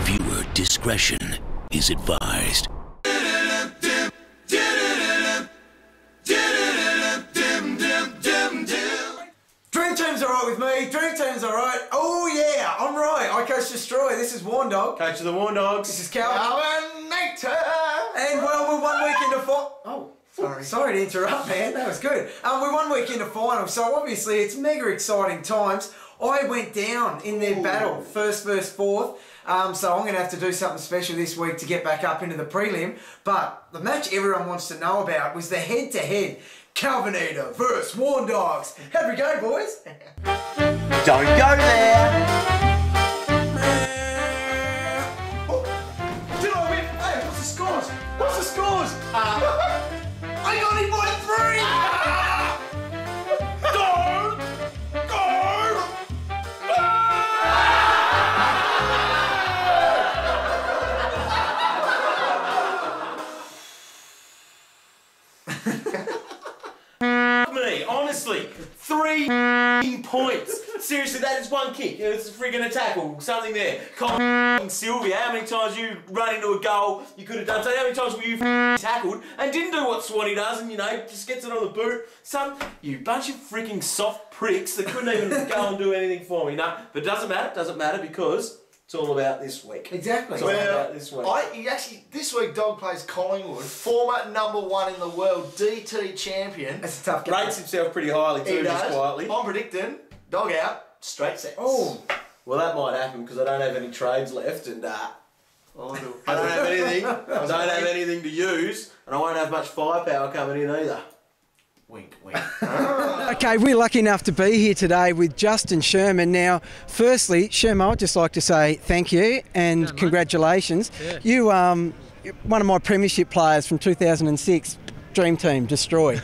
Viewer discretion is advised. Dream Team's alright with me. Dream Team's alright. Oh yeah, I'm right. I coach Destroy. This is Warn Dog. Coach of the Warn Dogs. This is Calvin. And well, we're 1 week into sorry to interrupt, man. That was good. We're 1 week into finals, so obviously it's mega exciting times. I went down in their battle, first versus fourth. So I'm going to have to do something special this week to get back up into the prelim. But the match everyone wants to know about was the head-to-head Calvin versus Warn Dogs. How'd we go, boys? Don't go there. Did I win? Hey, what's the scores? What's the scores? I got him by 3! Go! Me, honestly, 3 points. Seriously, that is one kick. It's a friggin' tackle. Something there. Colin Sylvia, how many times you run into a goal you could have done? So how many times were you tackled and didn't do what Swanee does and, you know, just gets it on the boot? You bunch of freaking soft pricks that couldn't even go and do anything for me. No, but it doesn't matter because it's all about this week. Exactly. It's all about this week. This week Dog plays Collingwood, former #1 in the world, DT champion. That's a tough game. Rates himself pretty highly too, just quietly. I'm predicting Dog out, straight sets. Oh. Well, that might happen because I don't have any trades left and I don't have anything. I don't have anything to use and I won't have much firepower coming in either. Wink, wink. Okay, we're lucky enough to be here today with Justin Sherman. Now, firstly, Sherman, I'd just like to say thank you and congratulations. Yeah. You, one of my premiership players from 2006, Dream Team, Destroy.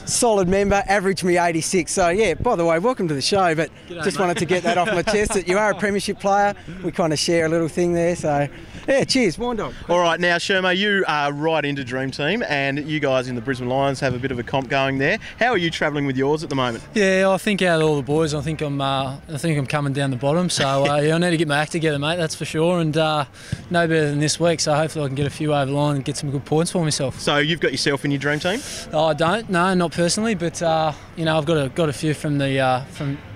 Solid member, averaged me 86. So, yeah, by the way, welcome to the show, but G'day, just mate. wanted to get that off my chest that you are a premiership player. We kind of share a little thing there, so... Yeah, cheers, Warn Dog. All right, now, Sherman, you are right into Dream Team, and you guys in the Brisbane Lions have a bit of a comp going there. How are you travelling with yours at the moment? Yeah, I think out of all the boys, I think I'm coming down the bottom. So yeah, I need to get my act together, mate. That's for sure. And no better than this week. So hopefully I can get a few over the line and get some good points for myself. So you've got yourself in your Dream Team? Oh, I don't. No, not personally. But you know, I've got a few from the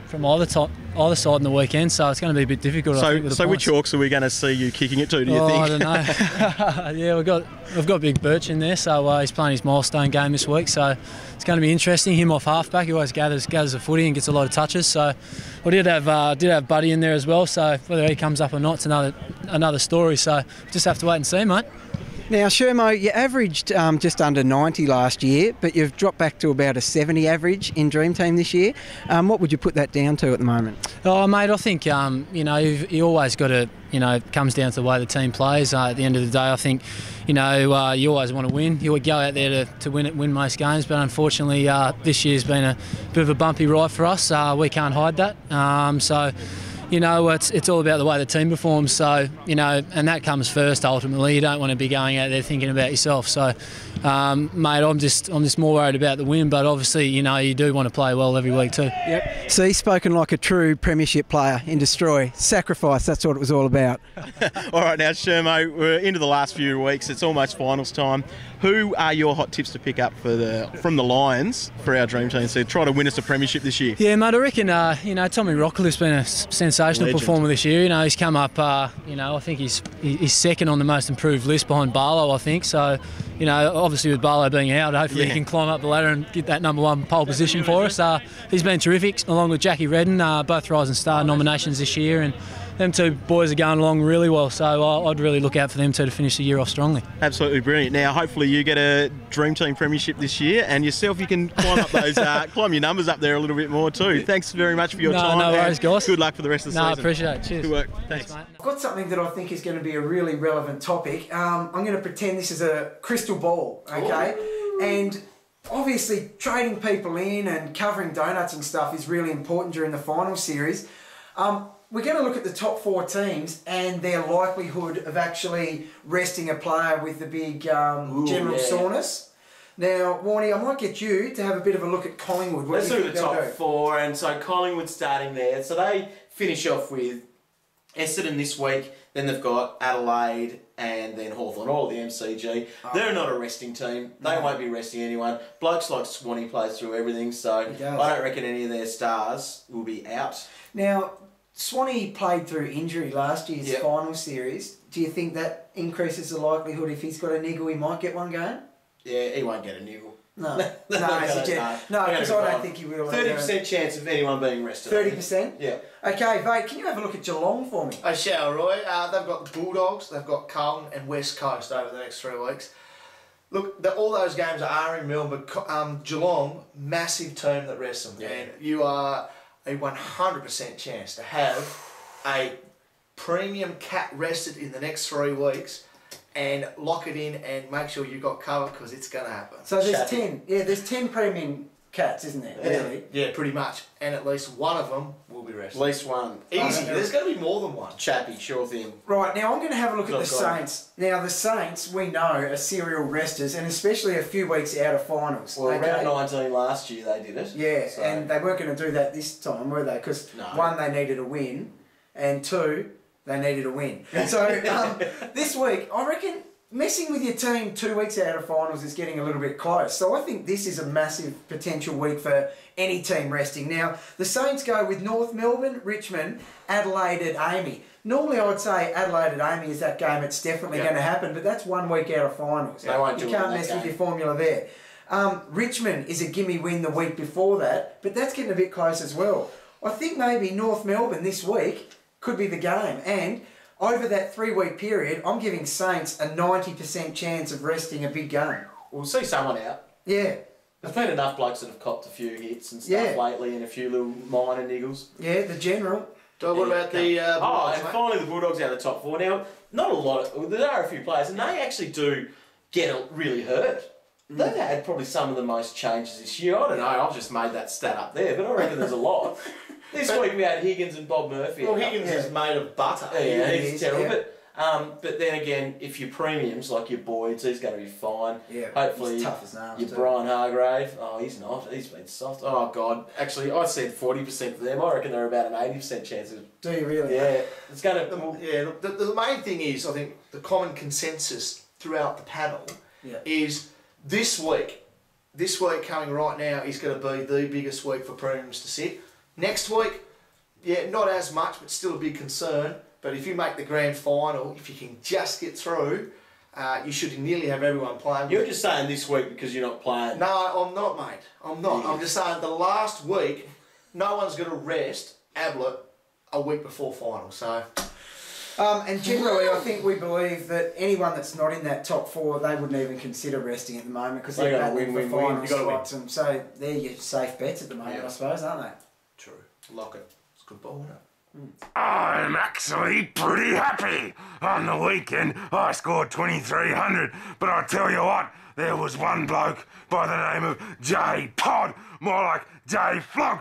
from either side in the weekend, so it's going to be a bit difficult. I think, with the which Hawks are we going to see you kicking it to? Do you think? I don't know. Yeah, we've got Big Birch in there, so he's playing his milestone game this week, so it's going to be interesting. Him off halfback, he always gathers the footy and gets a lot of touches. So I did have Buddy in there as well. So whether he comes up or not, it's another story. So just have to wait and see, mate. Now, Shermo, you averaged just under 90 last year, but you've dropped back to about a 70 average in Dream Team this year. What would you put that down to at the moment? Oh, mate, I think, you know, you always got to, you know, it comes down to the way the team plays. At the end of the day, I think, you know, you always want to win. You would go out there to win most games, but unfortunately this year's been a bit of a bumpy ride for us. We can't hide that. So, you know, it's all about the way the team performs. So, you know, and that comes first ultimately. You don't want to be going out there thinking about yourself. So, mate, I'm just more worried about the win. But obviously, you know, you do want to play well every week too. Yep. So he's spoken like a true premiership player in Destroy. Sacrifice, that's what it was all about. All right, now, Shermo, we're into the last few weeks. It's almost finals time. Who are your hot tips to pick up from the Lions for our Dream Team to try to win us a premiership this year? Yeah, mate, I reckon, you know, Tommy Rockcliffe's been a sensational performer this year. You know, he's come up, you know, I think he's second on the most improved list behind Barlow, I think. So, you know, obviously with Barlow being out, hopefully he can climb up the ladder and get that #1 pole position for us. He's been terrific, along with Jackie Redden, both Rising Star nominations this year. And them two boys are going along really well, so I'd really look out for them two to finish the year off strongly. Absolutely brilliant. Now, hopefully you get a Dream Team premiership this year, and yourself, you can climb up those, climb your numbers up there a little bit more too. Thanks very much for your time. No worries, guys. Good luck for the rest of the season. I appreciate it. Cheers. Good work. Thanks. Mate. I've got something that I think is going to be a really relevant topic. I'm going to pretend this is a crystal ball, okay? Ooh. And obviously trading people in and covering donuts and stuff is really important during the final series. We're going to look at the top 4 teams and their likelihood of actually resting a player with the big general soreness. Now, Warnie, I might get you to have a bit of a look at Collingwood. Let's look at the top 4, and so Collingwood starting there. So they finish off with Essendon this week, then they've got Adelaide and then Hawthorn, all of the MCG. They're not a resting team. They won't be resting anyone. Blokes like Swanee plays through everything, so I don't reckon any of their stars will be out. Now, Swanee played through injury last year's final series. Do you think that increases the likelihood if he's got a niggle he might get one game? Yeah, he won't get a niggle. No, because I don't think he will. 30% chance of anyone being rested. 30%? Yeah. Okay, Vade, can you have a look at Geelong for me? I shall, Roy. They've got the Bulldogs, they've got Carlton and West Coast over the next 3 weeks. Look, all those games are in Melbourne, but Geelong, massive team that rests them. Yeah. And you are a 100% chance to have a premium cat rested in the next 3 weeks and lock it in and make sure you've got cover because it's going to happen. So there's 10. Yeah, there's 10 premium cats, isn't there? Really? Yeah, pretty much. And at least one of them will be rested. At least one. Easy. There's going to be more than one. Chappy, sure thing. Right, now I'm going to have a look at the Saints. Now, the Saints, we know, are serial resters, and especially a few weeks out of finals. Well, round 19 last year they did it. Yeah, so. And they weren't going to do that this time, were they? Because one, they needed a win, and two, they needed a win. So this week, I reckon messing with your team 2 weeks out of finals is getting a little bit close. So I think this is a massive potential week for any team resting. Now, the Saints go with North Melbourne, Richmond, Adelaide at Amy. Normally I would say Adelaide at Amy is that game, it's definitely going to happen, but that's 1 week out of finals. You can't mess with your formula there. Richmond is a gimme win the week before that, but that's getting a bit close as well. I think maybe North Melbourne this week could be the game, and over that 3 week period, I'm giving Saints a 90% chance of resting a big game. We'll see someone out. Yeah. There's been enough blokes that have copped a few hits and stuff lately and a few little minor niggles. Yeah, the general. So what about the Bulldogs, and finally the Bulldogs out of the top 4. Now, not a lot, there are a few players and they actually do get really hurt. They've had probably some of the most changes this year. I don't know, I've just made that stat up there, but I reckon there's a lot. This week we had Higgins and Bob Murphy. Well, Higgins is made of butter. Yeah, he's terrible. Yeah. But then again, if your premiums, like your Boyds, he's going to be fine. Yeah, hopefully, he's tough as nails your too. Brian Hargrave, he's not. He's been soft. Oh, God. Actually, I said 40% for them. I reckon they're about an 80% chance of... Do you really? Yeah. It's going to... Look, the main thing is, I think, the common consensus throughout the panel is this week coming right now is going to be the biggest week for premiums to sit. Next week, not as much, but still a big concern. But if you make the grand final, if you can just get through, you should nearly have everyone playing. You're just saying this week because you're not playing. No, I'm not, mate. I'm not. I'm just saying the last week, no one's going to rest Ablett a week before final. So. And generally, I think we believe that anyone that's not in that top 4, they wouldn't even consider resting at the moment because they're battling for final spots. And so they're your safe bets at the moment, I suppose, aren't they? True. Lock it. It's a good ball, isn't it? I'm actually pretty happy. On the weekend, I scored 2,300, but I tell you what, there was one bloke by the name of J Pod, more like J Flog.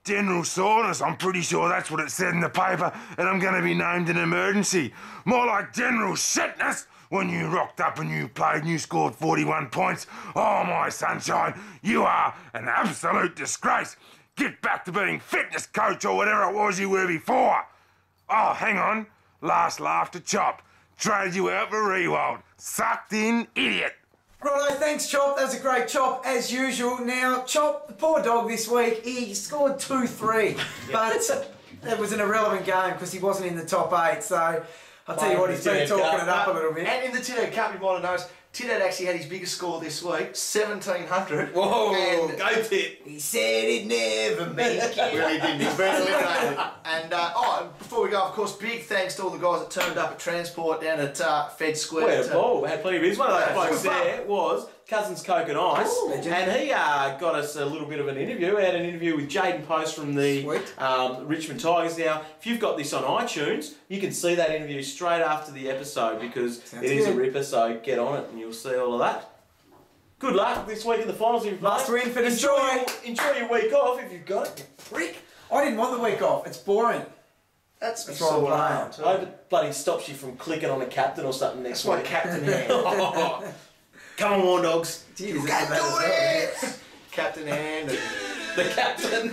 General soreness, I'm pretty sure that's what it said in the paper, and I'm going to be named an emergency. More like general shitness. When you rocked up and you played and you scored 41 points, oh my sunshine, you are an absolute disgrace. Get back to being fitness coach or whatever it was you were before. Oh, hang on. Last laugh to Chop. Trade you out for Rewald. Sucked in idiot. Righto, thanks Chop. That was a great Chop as usual. Now, Chop, the poor dog this week, he scored 2-3, but it was an irrelevant game because he wasn't in the top 8, so I'll tell you what, he's been talking it up a little bit. And in the Tiddo Cup, you might have noticed, Tiddo actually had his biggest score this week, 1,700. Whoa, and go Tit. He said he'd never make it. Well, he didn't. He's been eliminated. And before we go, of course, big thanks to all the guys that turned up at Transport down at Fed Square. We had a ball. We had plenty of beers. One of those blokes there was Cousins Coke and Ice, and he got us a little bit of an interview. We had an interview with Jaden Post from the Richmond Tigers. Now, if you've got this on iTunes, you can see that interview straight after the episode because it is a ripper, so get on it and you'll see all of that. Good luck this week in the finals if you've Last win for the Enjoy your week off if you've got it, you prick. I didn't want the week off. It's boring. That's why I'm playing. I hope it bloody stops you from clicking on a captain or something next week. That's why Captain Hand. Come on, War Dogs. You can do it! Captain Hand. The captain.